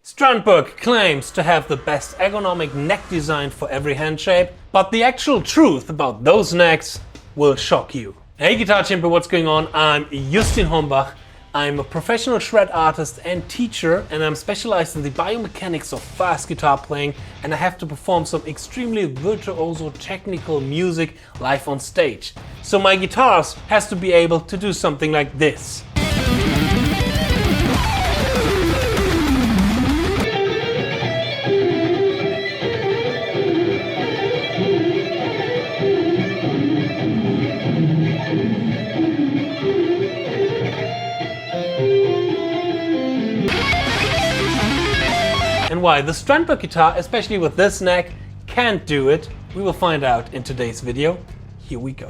Strandberg claims to have the best ergonomic neck design for every hand shape, but the actual truth about those necks will shock you. Hey Guitar Champion, what's going on? I'm 𝗖𝙗𝙦𝗏𝗏. I'm a professional shred artist and teacher, and I'm specialized in the biomechanics of fast guitar playing, and I have to perform some extremely virtuoso technical music live on stage. So my guitars has to be able to do something like this. And why the Strandberg guitar, especially with this neck, can't do it, we will find out in today's video. Here we go.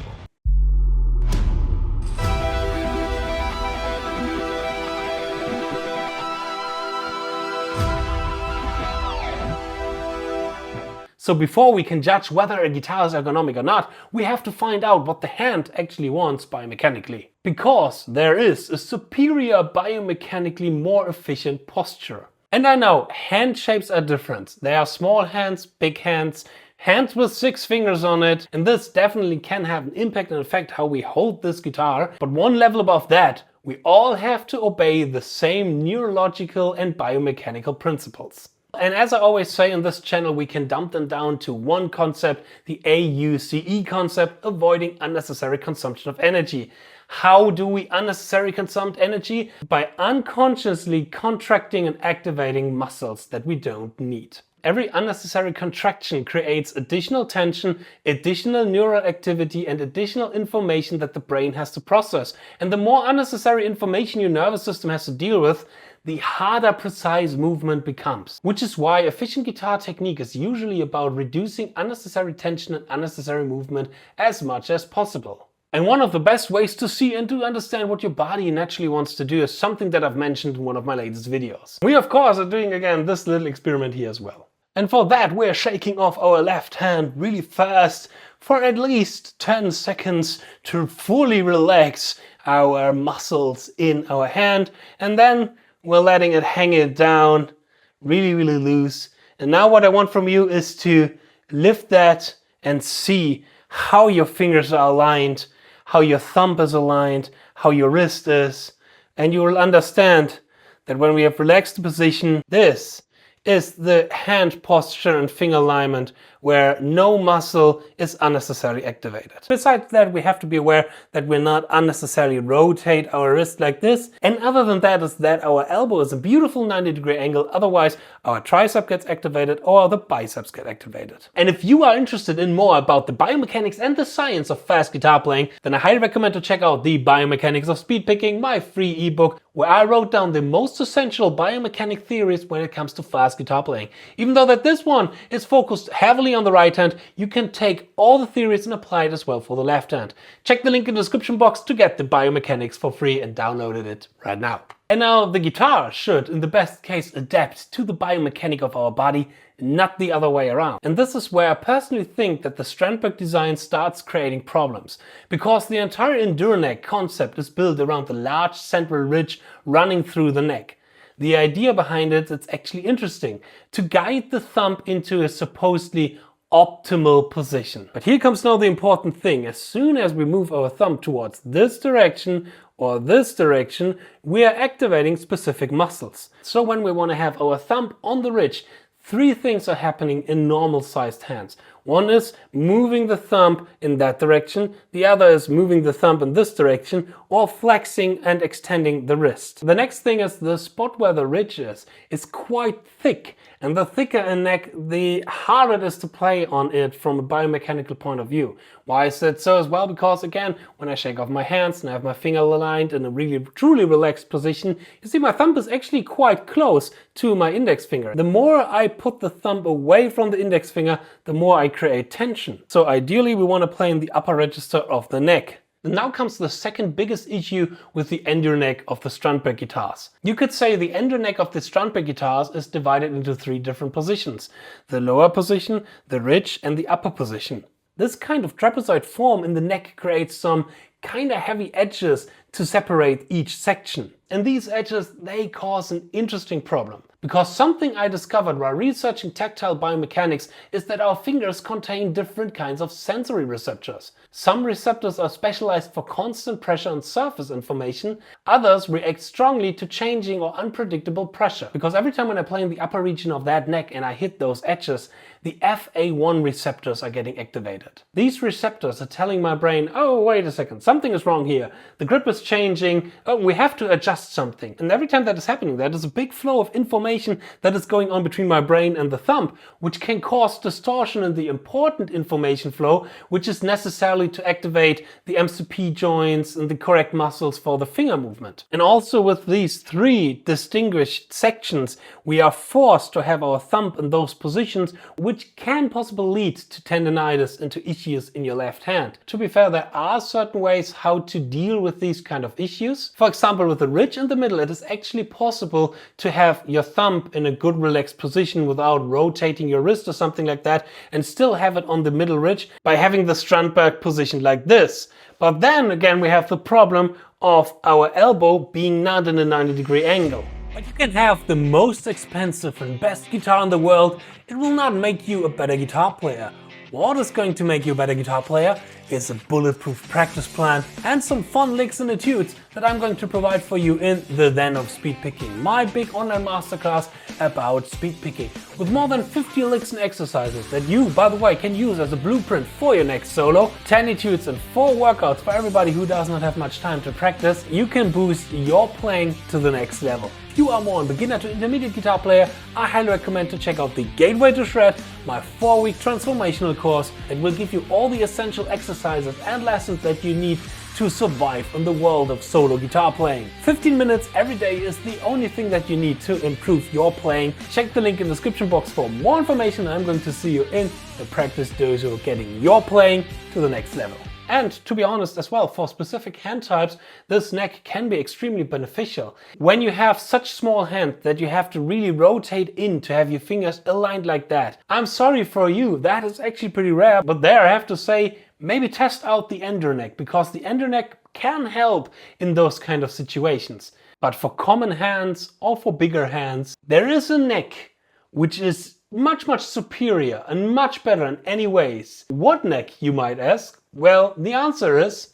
So before we can judge whether a guitar is ergonomic or not, we have to find out what the hand actually wants biomechanically. Because there is a superior biomechanically more efficient posture. And I know, hand shapes are different. There are small hands, big hands, hands with 6 fingers on it, and this definitely can have an impact and affect how we hold this guitar. But one level above that, we all have to obey the same neurological and biomechanical principles. And as I always say on this channel, we can dump them down to one concept, the AUCE concept, avoiding unnecessary consumption of energy. How do we unnecessarily consume energy? By unconsciously contracting and activating muscles that we don't need. Every unnecessary contraction creates additional tension, additional neural activity, and additional information that the brain has to process. And the more unnecessary information your nervous system has to deal with, the harder precise movement becomes. Which is why efficient guitar technique is usually about reducing unnecessary tension and unnecessary movement as much as possible. And one of the best ways to see and to understand what your body naturally wants to do is something that I've mentioned in one of my latest videos. We of course are doing again this little experiment here as well. And for that we're shaking off our left hand really fast for at least 10 seconds to fully relax our muscles in our hand, and then we're letting it hang it down really loose. And now what I want from you is to lift that and see how your fingers are aligned, how your thumb is aligned, how your wrist is, and you will understand that when we have relaxed the position, this is the hand posture and finger alignment where no muscle is unnecessarily activated. Besides that, we have to be aware that we're not unnecessarily rotate our wrist like this. And other than that is that our elbow is a beautiful 90-degree angle, otherwise our tricep gets activated or the biceps get activated. And if you are interested in more about the biomechanics and the science of fast guitar playing, then I highly recommend to check out the Biomechanics of Speedpicking, my free ebook, where I wrote down the most essential biomechanic theories when it comes to fast guitar playing. Even though that this one is focused heavily on the right hand, you can take all the theories and apply it as well for the left hand. Check the link in the description box to get the biomechanics for free and download it right now. And now the guitar should, in the best case, adapt to the biomechanic of our body, not the other way around. And this is where I personally think that the Strandberg design starts creating problems, because the entire Endur neck concept is built around the large central ridge running through the neck. The idea behind it is actually interesting, to guide the thumb into a supposedly optimal position. But here comes now the important thing. As soon as we move our thumb towards this direction or this direction, we are activating specific muscles. So when we want to have our thumb on the ridge, 3 things are happening in normal sized hands. One is moving the thumb in that direction, the other is moving the thumb in this direction, or flexing and extending the wrist. The next thing is the spot where the ridge is quite thick, and the thicker a neck, the harder it is to play on it from a biomechanical point of view. Why is that so as well? Because again, when I shake off my hands and I have my finger aligned in a really truly relaxed position, you see my thumb is actually quite close to my index finger. The more I put the thumb away from the index finger, the more I create tension. So ideally we want to play in the upper register of the neck. And now comes the second biggest issue with the Endur neck of the Strandberg guitars. You could say the Endur neck of the Strandberg guitars is divided into 3 different positions: the lower position, the ridge, and the upper position. This kind of trapezoid form in the neck creates some kinda heavy edges to separate each section. And these edges, they cause an interesting problem. Because something I discovered while researching tactile biomechanics is that our fingers contain different kinds of sensory receptors. Some receptors are specialized for constant pressure and surface information, others react strongly to changing or unpredictable pressure. Because every time when I play in the upper region of that neck and I hit those edges, the FA1 receptors are getting activated. These receptors are telling my brain, oh wait a second, something is wrong here, the grip is changing, oh we have to adjust something. And every time that is happening, there is a big flow of information that is going on between my brain and the thumb, which can cause distortion in the important information flow, which is necessarily to activate the MCP joints and the correct muscles for the finger movement. And also with these three distinguished sections, we are forced to have our thumb in those positions, which can possibly lead to tendinitis and to issues in your left hand. To be fair, there are certain ways how to deal with these kind of issues. For example, with the ridge in the middle, it is actually possible to have your thumb in a good relaxed position without rotating your wrist or something like that, and still have it on the middle ridge by having the Strandberg position like this. But then again, we have the problem of our elbow being not in a 90-degree angle. But you can have the most expensive and best guitar in the world, it will not make you a better guitar player. What is going to make you a better guitar player is a bulletproof practice plan and some fun licks and etudes that I'm going to provide for you in the ZEN of Speedpicking, my big online masterclass about speed picking, with more than 50 licks and exercises that you, by the way, can use as a blueprint for your next solo, 10 etudes and 4 workouts for everybody who does not have much time to practice. You can boost your playing to the next level. If you are more a beginner to intermediate guitar player, I highly recommend to check out the Gateway to Shred, my 4-week transformational course that will give you all the essential exercises and lessons that you need to survive in the world of solo guitar playing. 15 minutes every day is the only thing that you need to improve your playing. Check the link in the description box for more information. I'm going to see you in the practice dojo, getting your playing to the next level. And to be honest as well, for specific hand types, this neck can be extremely beneficial. When you have such small hand that you have to really rotate in to have your fingers aligned like that. I'm sorry for you, that is actually pretty rare, but there I have to say, maybe test out the Endur neck, because the Endur neck can help in those kind of situations. But for common hands or for bigger hands, there is a neck which is much superior and much better in any ways. What neck, you might ask? Well, the answer is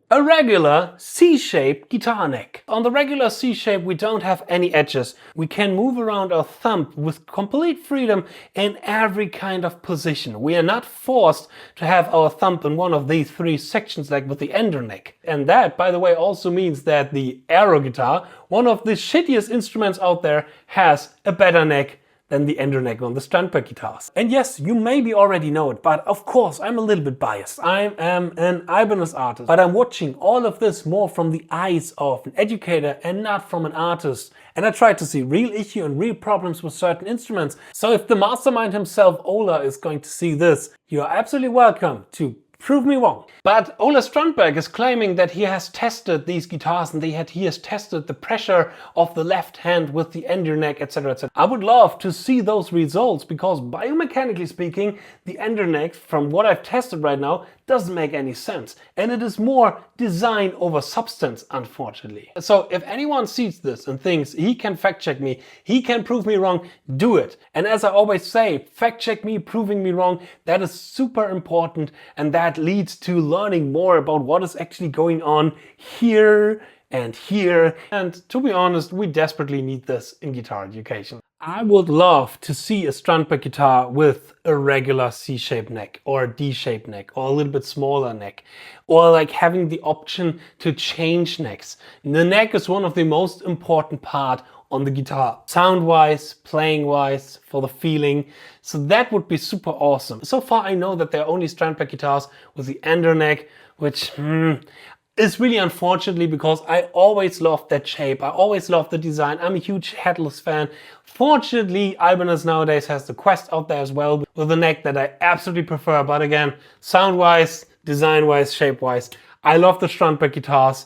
a regular C-shaped guitar neck. On the regular C-shape, we don't have any edges. We can move around our thumb with complete freedom in every kind of position. We are not forced to have our thumb in one of these 3 sections like with the Endur neck. And that, by the way, also means that the Aero guitar, one of the shittiest instruments out there, has a better neck than the Endur neck on the Strandberg guitars. And yes, you maybe already know it, but of course I'm a little bit biased. I am an Ibanez artist, but I'm watching all of this more from the eyes of an educator and not from an artist. And I try to see real issue and real problems with certain instruments. So if the mastermind himself, Ola, is going to see this, you are absolutely welcome to prove me wrong. But Ola Strandberg is claiming that he has tested these guitars and he has tested the pressure of the left hand with the Endur neck, etc, etc. I would love to see those results, because biomechanically speaking, the Endur neck, from what I've tested right now, doesn't make any sense. And it is more design over substance, unfortunately. So if anyone sees this and thinks he can fact check me, he can prove me wrong, do it. And as I always say, fact check me, proving me wrong, that is super important, and that leads to learning more about what is actually going on here and here. And to be honest, we desperately need this in guitar education. I would love to see a Strandberg guitar with a regular C-shaped neck or a D-shaped neck or a little bit smaller neck, or like having the option to change necks. The neck is one of the most important part on the guitar, sound-wise, playing-wise, for the feeling. So that would be super awesome. So far I know that there are only Strandberg guitars with the Endur neck, which is really unfortunately, because I always loved that shape. I always loved the design. I'm a huge headless fan. Fortunately, Ibanez nowadays has the Quest out there as well with a neck that I absolutely prefer. But again, sound-wise, design-wise, shape-wise, I love the Strandberg guitars,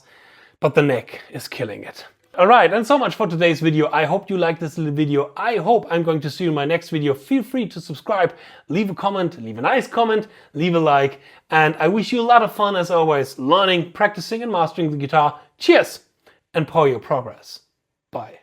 but the neck is killing it. Alright, and so much for today's video. I hope you liked this little video. I hope I'm going to see you in my next video. Feel free to subscribe, leave a comment, leave a nice comment, leave a like, and I wish you a lot of fun as always, learning, practicing and mastering the guitar. Cheers and power your progress. Bye.